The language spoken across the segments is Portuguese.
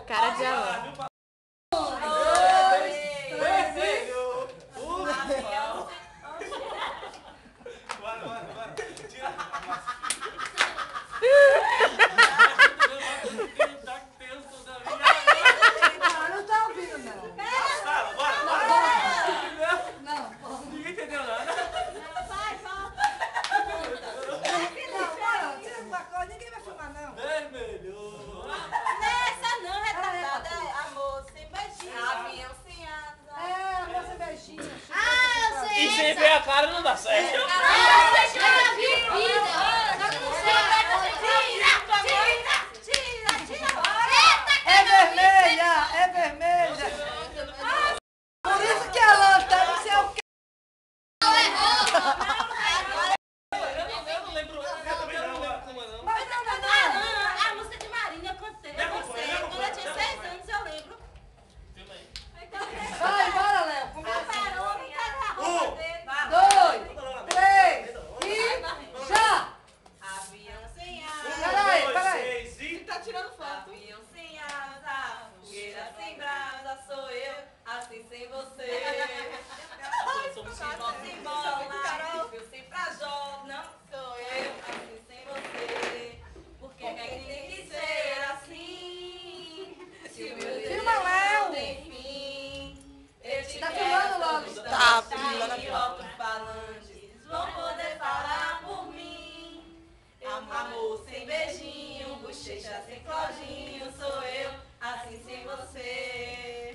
Cara de Alain. E sem ver a cara não dá certo. É vermelha, é vermelha. Por isso que a lança não sei o que. Eu não lembro. Eu também não lembro como é não. Mas não. A música de Marina eu cantei. Quando eu tinha 6 anos eu lembro. Vai, bora, Léo. Começa. 1, 2, 3 e já. Avião sem asa. Peraí. Ele tá tirando foto. Avião sem asa, fogueira sem brasa, sou eu, assim sem você. Futebol sem bola, fio sem frajol, não sou eu, assim sem você. Porque é que tem que ser assim? Se o meu Filma, Léo. tem fim, eu te Tá quero filmando, tão Léo? distante, Tá e alto-falantes vão poder falar por mim. Amor sem beijinho, bochecha sem Claudinho, sou eu, assim sem você.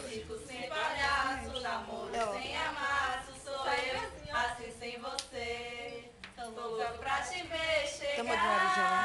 Circo sem palhaço, namoro sem amasso, sou eu, assim sem você. Tô louca pra te ver chegar.